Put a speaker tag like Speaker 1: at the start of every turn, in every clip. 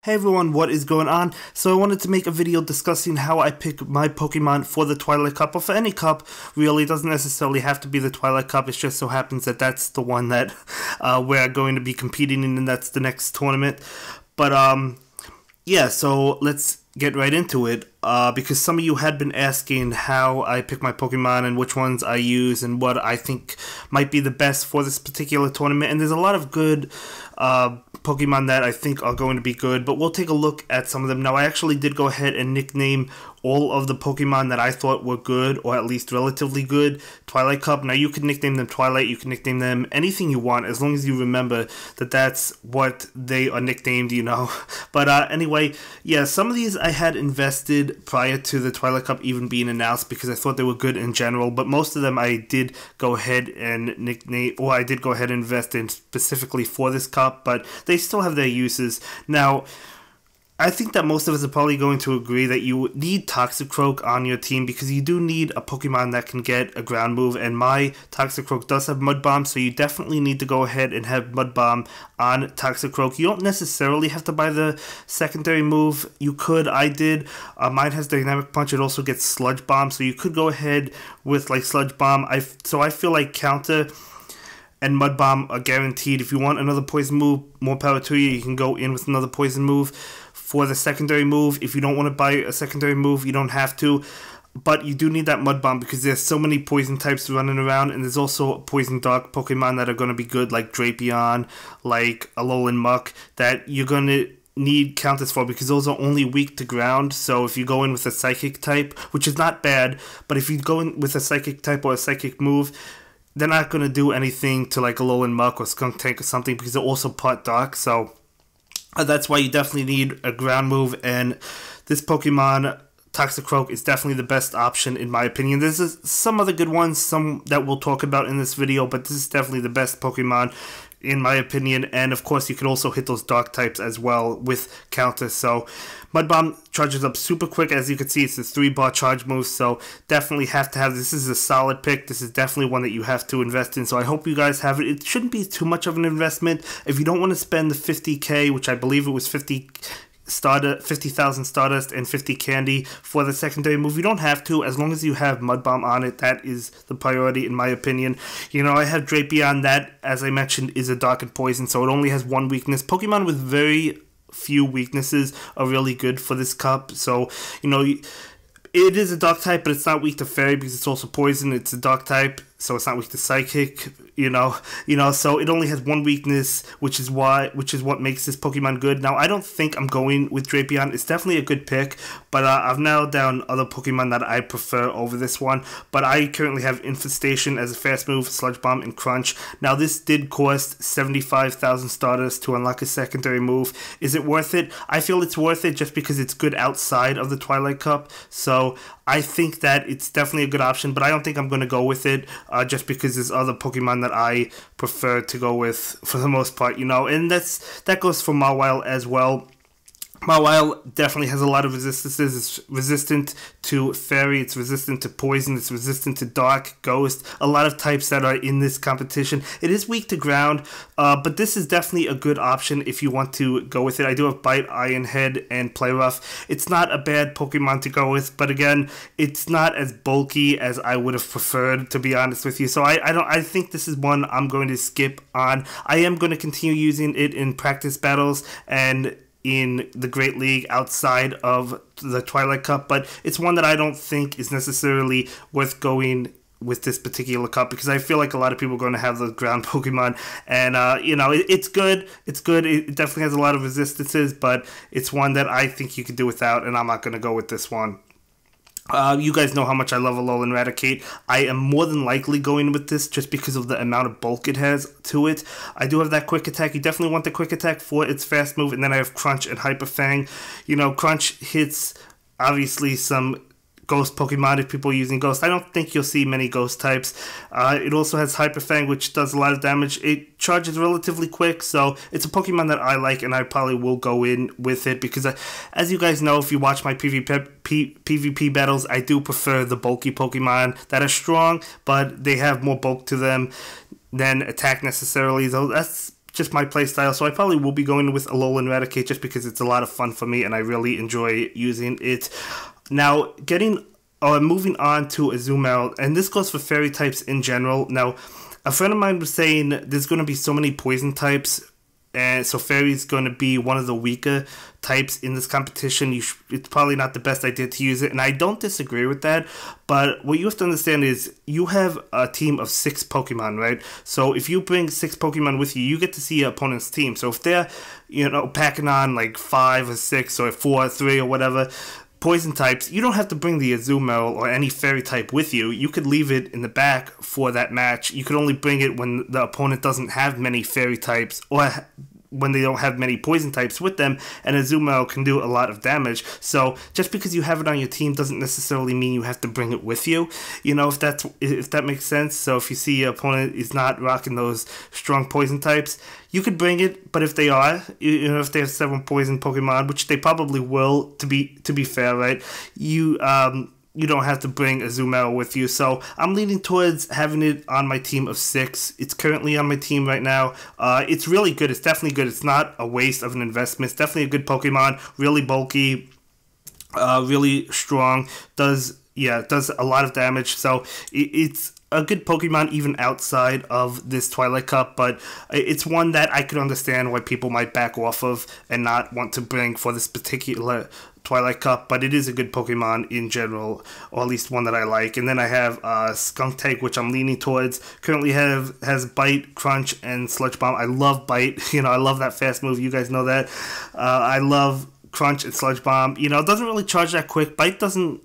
Speaker 1: Hey everyone, what is going on? So I wanted to make a video discussing how I pick my Pokemon for the Twilight Cup, or for any cup, really. It doesn't necessarily have to be the Twilight Cup, it just so happens that that's the one that we're going to be competing in, and that's the next tournament. But yeah, so let's get right into it, because some of you had been asking how I pick my Pokemon and which ones I use and what I think might be the best for this particular tournament, and there's a lot of good Pokemon that I think are going to be good, but we'll take a look at some of them. Now, I actually did go ahead and nickname all of the Pokemon that I thought were good, or at least relatively good, Twilight Cup. Now, you can nickname them Twilight, you can nickname them anything you want, as long as you remember that that's what they are nicknamed, you know. But anyway, yeah, some of these I had invested prior to the Twilight Cup even being announced because I thought they were good in general, but most of them I did go ahead and nickname, or I did go ahead and invest in specifically for this cup, but they still have their uses. Now, I think that most of us are probably going to agree that you need Toxicroak on your team because you do need a Pokemon that can get a ground move, and my Toxicroak does have Mud Bomb, so you definitely need to go ahead and have Mud Bomb on Toxicroak. You don't necessarily have to buy the secondary move. You could, I did. Mine has Dynamic Punch, it also gets Sludge Bomb, so you could go ahead with like Sludge Bomb. So I feel like Counter and Mud Bomb are guaranteed. If you want another poison move, more power to you. You can go in with another poison move for the secondary move. If you don't want to buy a secondary move, you don't have to. But you do need that Mud Bomb because there's so many poison types running around, and there's also poison dark Pokemon that are going to be good, like Drapion, like a Lowland Muck, that you're going to need counters for because those are only weak to ground. So if you go in with a Psychic type, which is not bad, but if you go in with a Psychic type or a Psychic move, they're not going to do anything to like a Lowland Muck or Scumtank or something because they're also part dark. So that's why you definitely need a ground move, and this Pokemon, Toxicroak, is definitely the best option in my opinion. There's some other good ones, some that we'll talk about in this video, but this is definitely the best Pokemon in my opinion. And of course you can also hit those dark types as well with counter. So Mud Bomb charges up super quick. As you can see, it's a 3-bar charge move, so definitely have to have this. This is a solid pick. This is definitely one that you have to invest in, so I hope you guys have it. It shouldn't be too much of an investment. If you don't want to spend the 50k, which I believe it was 50,000 Stardust and 50 candy for the secondary move, you don't have to, as long as you have Mud Bomb on it. That is the priority in my opinion. You know, I have Drapion that, as I mentioned, is a dark and poison, so it only has one weakness. Pokemon with very few weaknesses are really good for this cup. So, you know, it is a dark type, but it's not weak to fairy because it's also poison. It's a dark type, so it's not weak to psychic, you know, so it only has one weakness, which is what makes this Pokemon good. Now, I don't think I'm going with Drapion. It's definitely a good pick, but I've narrowed down other Pokemon that I prefer over this one. But I currently have Infestation as a fast move, Sludge Bomb, and Crunch. Now, this did cost 75,000 Stardust to unlock a secondary move. Is it worth it? I feel it's worth it just because it's good outside of the Twilight Cup. So I think that it's definitely a good option, but I don't think I'm going to go with it just because there's other Pokemon that I prefer to go with for the most part, you know, and that goes for Mawile as well. Mawile definitely has a lot of resistances. It's resistant to fairy, it's resistant to poison, it's resistant to dark, ghost, a lot of types that are in this competition. It is weak to ground, but this is definitely a good option if you want to go with it. I do have Bite, Iron Head, and Play Rough. It's not a bad Pokemon to go with, but again, it's not as bulky as I would have preferred, to be honest with you. So I think this is one I'm going to skip on. I am going to continue using it in practice battles and in the Great League outside of the Twilight Cup, but it's one that I don't think is necessarily worth going with this particular cup because I feel like a lot of people are going to have the ground Pokemon, and you know, it's good. It's good. It definitely has a lot of resistances, but it's one that I think you could do without, and I'm not going to go with this one. You guys know how much I love a Alolan Raticate. I am more than likely going with this just because of the amount of bulk it has to it. I do have that Quick Attack. You definitely want the Quick Attack for its fast move, and then I have Crunch and Hyper Fang. You know, Crunch hits obviously some Ghost Pokemon if people are using Ghost. I don't think you'll see many Ghost types. It also has Hyper Fang, which does a lot of damage. It charges relatively quick, so it's a Pokemon that I like, and I probably will go in with it because, as you guys know, if you watch my PvP battles, I do prefer the bulky Pokemon that are strong, but they have more bulk to them than attack necessarily. So that's just my playstyle. So I probably will be going with a Lowland Marowak just because it's a lot of fun for me and I really enjoy using it. Now, moving on to a Zoomout, and this goes for fairy types in general. Now, a friend of mine was saying there's going to be so many poison types, and so fairy's going to be one of the weaker types in this competition. It's probably not the best idea to use it, and I don't disagree with that. But what you have to understand is you have a team of 6 Pokemon, right? So if you bring 6 Pokemon with you, you get to see your opponent's team. So if they're, packing on like 5 or 6 or 4 or 3 or whatever poison types, you don't have to bring the Zoomout or any fairy type with you. You could leave it in the back for that match. You could only bring it when the opponent doesn't have many fairy types or when they don't have many poison types with them, and a Zoomout can do a lot of damage. So just because you have it on your team doesn't necessarily mean you have to bring it with you, if that makes sense. So if you see your opponent is not rocking those strong poison types, you could bring it, but if they are, if they have 7 poison Pokemon, which they probably will, to be fair, right, you don't have to bring a Zoomout with you. So I'm leaning towards having it on my team of 6. It's currently on my team right now. It's really good. It's definitely good. It's not a waste of an investment. It's definitely a good Pokemon. Really bulky, really strong. Does a lot of damage. So it's a good Pokemon even outside of this Twilight Cup, but it's one that I could understand why people might back off of and not want to bring for this particular Twilight Cup, but it is a good Pokemon in general, or at least one that I like. And then I have Scumtank, which I'm leaning towards. Currently has Bite, Crunch, and Sludge Bomb. I love Bite. I love that fast move. You guys know that. I love Crunch and Sludge Bomb. It doesn't really charge that quick. Bite doesn't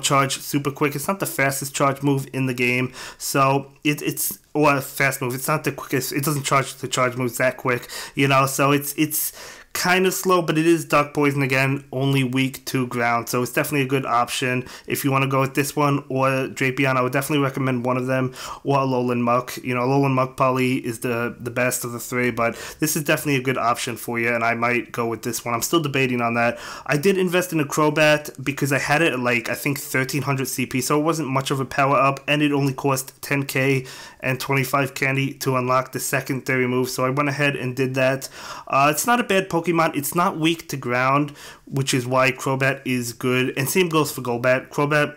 Speaker 1: charge super quick. It's not the fastest charge move in the game, so it's or a fast move. It's not the quickest. It doesn't charge the charge moves that quick, so it's kind of slow, but it is Dark Poison again, only weak to ground, so it's definitely a good option if you want to go with this one or Drapion. I would definitely recommend one of them, or a Lowland Muck. Lowland Muck probably is the best of the 3, but this is definitely a good option for you, and I might go with this one. I'm still debating on that. I did invest in a Crobat because I had it at like, I think 1300 CP, so it wasn't much of a power up, and it only cost 10k and 25 candy to unlock the secondary move, so I went ahead and did that. It's not a bad Pokemon. It's not weak to ground, which is why Crobat is good, and same goes for Golbat. Crobat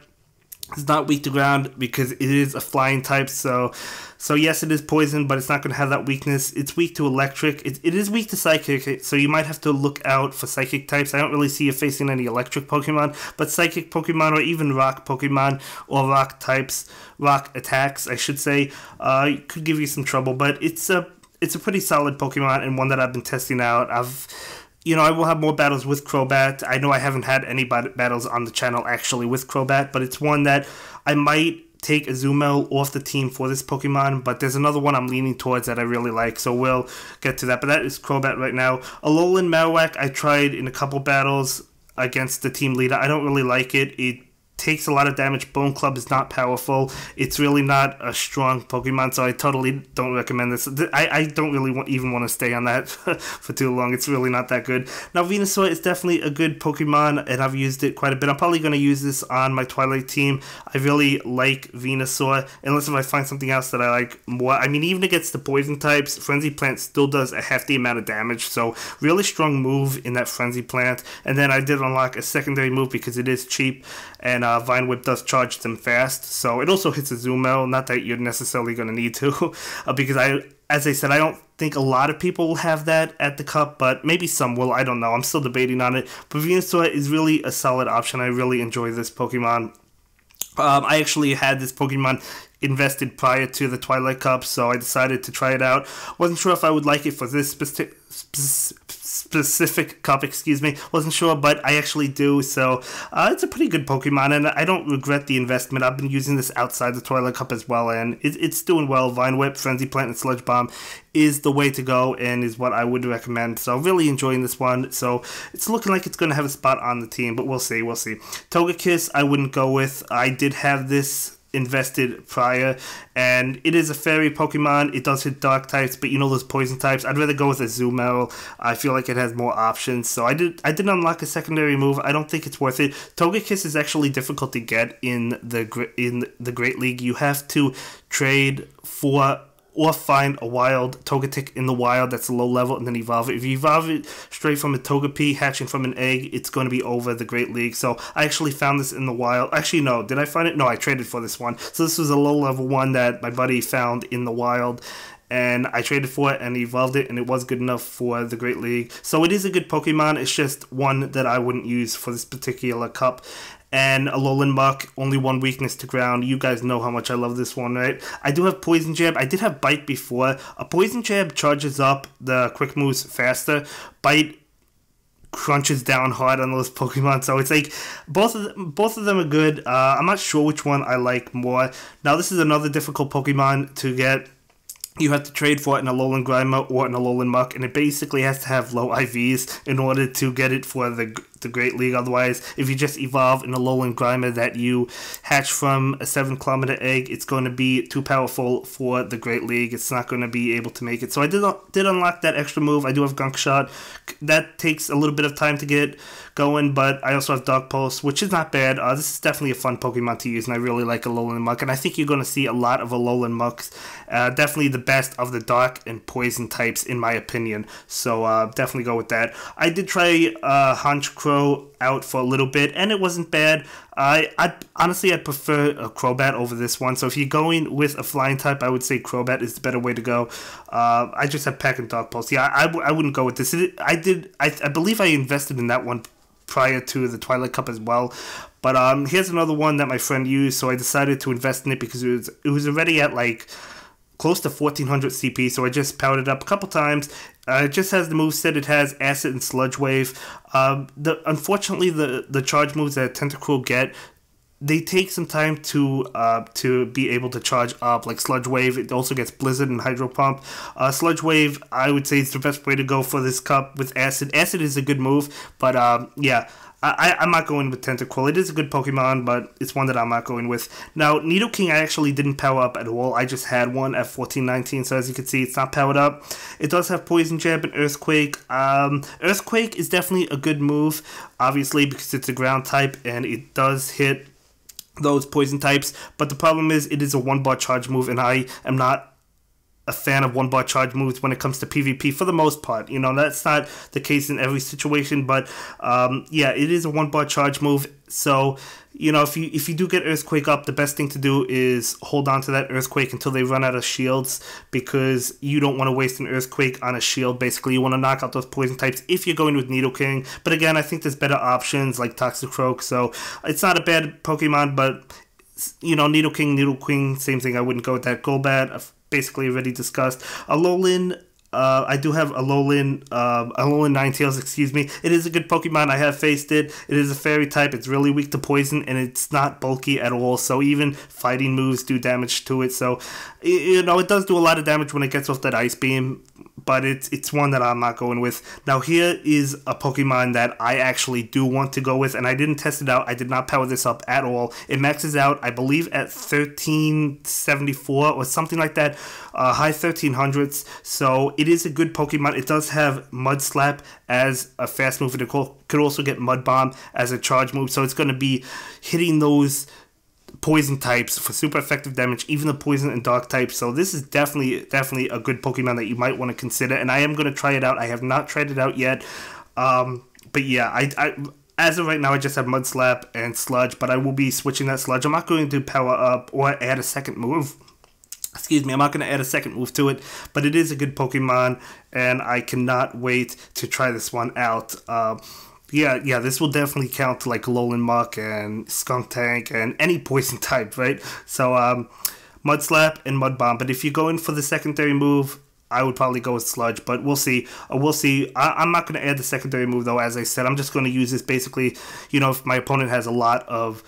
Speaker 1: is not weak to ground because it is a flying type, so yes, it is poison, but it's not going to have that weakness. It's weak to electric. It is weak to psychic, so you might have to look out for psychic types. I don't really see you facing any electric Pokemon, but psychic Pokemon or even rock Pokemon or rock types, rock attacks, I should say, could give you some trouble, but it's a pretty solid Pokemon and one that I've been testing out. I will have more battles with Crobat. I know I haven't had any battles on the channel actually with Crobat, but it's one that I might take a Zoomout off the team for this Pokemon, but there's another one I'm leaning towards that I really like, so we'll get to that. But that is Crobat right now. A Lowland Marowak I tried in a couple battles against the team leader. I don't really like it. It takes a lot of damage. Bone Club is not powerful. It's really not a strong Pokemon, so I totally don't recommend this. I don't really even want to stay on that for too long. It's really not that good. Now, Venusaur is definitely a good Pokemon, and I've used it quite a bit. I'm probably going to use this on my Twilight team. I really like Venusaur, unless if I find something else that I like more. I mean, even against the poison types, Frenzy Plant still does a hefty amount of damage, so really strong move in that Frenzy Plant. And then I did unlock a secondary move because it is cheap, and Vine Whip does charge them fast, so it also hits a Zoomout. Not that you're necessarily going to need to, because as I said, I don't think a lot of people will have that at the Cup, but maybe some will. I don't know. I'm still debating on it. But Venusaur is really a solid option. I really enjoy this Pokemon. I actually had this Pokemon invested prior to the Twilight Cup, so I decided to try it out. Wasn't sure if I would like it for this specific cup, wasn't sure, but I actually do, so it's a pretty good Pokemon, and I don't regret the investment. I've been using this outside the Twilight Cup as well, and it's doing well. Vine Whip, Frenzy Plant, and Sludge Bomb is the way to go, and is what I would recommend, so really enjoying this one. So it's looking like it's going to have a spot on the team, but we'll see. Togekiss I wouldn't go with. I did have this invested prior, and it is a fairy Pokemon. It does hit dark types, but those poison types, I'd rather go with a Zoomout. I feel like it has more options, so I did unlock a secondary move. I don't think it's worth it. Togekiss is actually difficult to get in the Great League. You have to trade for or find a wild Togetic in the wild that's a low level and then evolve it. If you evolve it straight from a Togepi hatching from an egg, it's going to be over the Great League. So I actually found this in the wild. Actually, no. Did I find it? No, I traded for this one. So this was a low level one that my buddy found in the wild. And I traded for it and evolved it, and it was good enough for the Great League. So it is a good Pokemon. It's just one that I wouldn't use for this particular cup. And a Lowland Muck, only one weakness to ground. You guys know how much I love this one, right? I do have Poison Jab. I did have Bite before. A Poison Jab charges up the quick moves faster. Bite crunches down hard on those Pokemon, so it's like both of them are good. I'm not sure which one I like more. Now this is another difficult Pokemon to get. You have to trade for it in a Lowland Grimer or in a Lowland Muck, and it basically has to have low IVs in order to get it for the Great League. Otherwise, if you just evolve in a Lowland Grimer that you hatch from a 7-kilometer egg, it's going to be too powerful for the Great League. It's not going to be able to make it. So I did unlock that extra move. I do have Gunk Shot. That takes a little bit of time to get going, but I also have Dark Pulse, which is not bad. This is definitely a fun Pokemon to use, and I really like a Lowland Muck, and I think you're going to see a lot of a Lowland Mucks. Definitely the best of the dark and poison types, in my opinion. So definitely go with that. I did try Honchkrow out for a little bit, and it wasn't bad. Honestly, I'd prefer a Crobat over this one. So if you're going with a flying type, I would say Crobat is the better way to go. I just have Pack and Dark Pulse. Yeah, I wouldn't go with this. I believe I invested in that one prior to the Twilight Cup as well. But here's another one that my friend used, so I decided to invest in it because it was already at like close to 1400 CP, so I just powered it up a couple times. It just has the moveset. It has Acid and Sludge Wave. Unfortunately, the charge moves that Tentacle get, they take some time to be able to charge up. Like Sludge Wave, it also gets Blizzard and Hydro Pump. Sludge Wave, I would say, is the best way to go for this cup with Acid. Acid is a good move, but yeah. I'm not going with Tentacle. It is a good Pokemon, but it's one that I'm not going with. Now, Nidoking I actually didn't power up at all. I just had one at 1419, so as you can see, it's not powered up. It does have Poison Jab and Earthquake. Earthquake is definitely a good move, obviously, because it's a ground type, and it does hit those poison types. But the problem is, it is a one-bar charge move, and I am not a fan of one-bar charge moves when it comes to PvP for the most part. You know, that's not the case in every situation, but yeah, it is a one-bar charge move. So, you know, if you do get Earthquake up, the best thing to do is hold on to that Earthquake until they run out of shields, because you don't want to waste an Earthquake on a shield. Basically, you want to knock out those poison types if you're going with Nidoking. But again, I think there's better options like Toxicroak, so it's not a bad Pokemon, but, you know, Nidoking, Nidoqueen, same thing. I wouldn't go with that. Golbat, I've basically already discussed. Alolan, I do have Alolan Ninetales, excuse me. It is a good Pokemon. I have faced it. It is a fairy type. It's really weak to poison, and it's not bulky at all. So even fighting moves do damage to it. So, you know, it does do a lot of damage when it gets off that Ice Beam, but it's one that I'm not going with. Now, here is a Pokemon that I actually do want to go with, and I didn't test it out. I did not power this up at all. It maxes out, I believe, at 1374 or something like that, high 1300s. So it is a good Pokemon. It does have Mud Slap as a fast move, and it could also get Mud Bomb as a charge move. So it's going to be hitting those poison types for super effective damage, even the poison and dark types. So this is definitely a good Pokemon that you might want to consider, and I am going to try it out. I have not tried it out yet, but yeah, I as of right now I just have Mud Slap and Sludge, but I will be switching that Sludge. I'm not going to power up or add a second move. Excuse me, I'm not going to add a second move to it, but it is a good Pokemon, and I cannot wait to try this one out. Yeah, this will definitely count to like Lowland Muck and Scumtank and any poison type, right? So, Mud Slap and Mud Bomb. But if you're going for the secondary move, I would probably go with Sludge, but we'll see. We'll see. I'm not going to add the secondary move, though, as I said. I'm just going to use this basically, you know, if my opponent has a lot of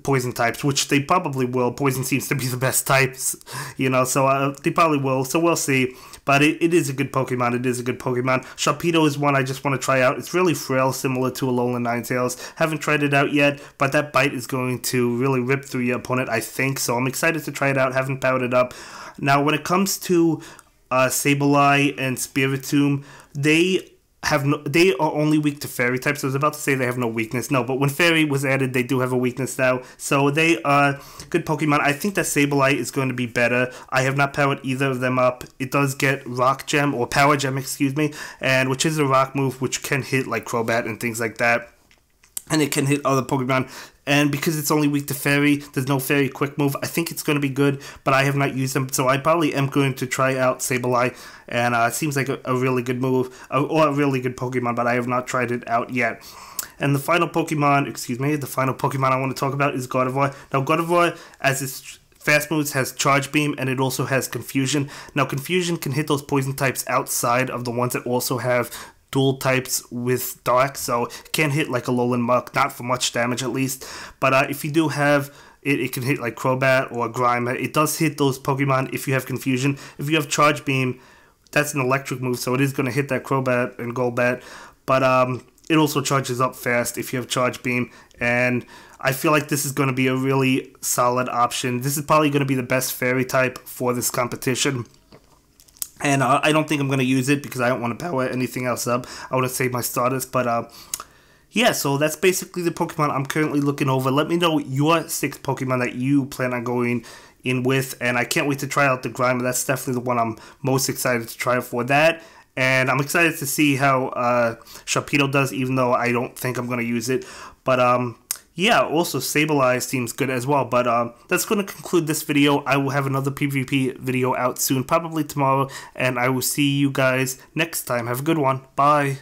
Speaker 1: poison types, which they probably will. Poison seems to be the best types, you know, so they probably will. So we'll see. But it is a good Pokemon. It is a good Pokemon. Sharpedo is one I just want to try out. It's really frail, similar to a Lowland Ninetales. Haven't tried it out yet, but that bite is going to really rip through your opponent, I think. So I'm excited to try it out. Haven't powered it up. Now, when it comes to Sableye and Spiritomb, they they are only weak to fairy types. I was about to say they have no weakness. No, but when fairy was added, they do have a weakness now. So they are good Pokemon. I think that Sableye is going to be better. I have not powered either of them up. It does get Rock Gem, or Power Gem, excuse me, and which is a rock move, which can hit like Crobat and things like that. And it can hit other Pokemon. And because it's only weak to Fairy, there's no Fairy Quick Move. I think it's going to be good, but I have not used them. So I probably am going to try out Sableye. And it seems like a really good move, or a really good Pokemon, but I have not tried it out yet. And the final Pokemon I want to talk about is Gardevoir. Now, Gardevoir, as its fast moves, has Charge Beam, and it also has Confusion. Now, Confusion can hit those poison types outside of the ones that also have dual types with Dark, so it can hit like a Lowland Marowak, not for much damage at least, but if you do have it, it can hit like Crobat or Grimer. It does hit those Pokemon if you have Confusion. If you have Charge Beam, that's an electric move, so it is going to hit that Crobat and Golbat, but it also charges up fast if you have Charge Beam, and I feel like this is going to be a really solid option. This is probably going to be the best Fairy type for this competition. And I don't think I'm going to use it because I don't want to power anything else up. I want to save my starters. But yeah, so that's basically the Pokemon I'm currently looking over. Let me know your 6 Pokemon that you plan on going in with. And I can't wait to try out the Grimer. That's definitely the one I'm most excited to try for that. And I'm excited to see how Sharpedo does, even though I don't think I'm going to use it. But yeah, also Sableye seems good as well. But that's going to conclude this video. I will have another PvP video out soon, probably tomorrow. And I will see you guys next time. Have a good one. Bye.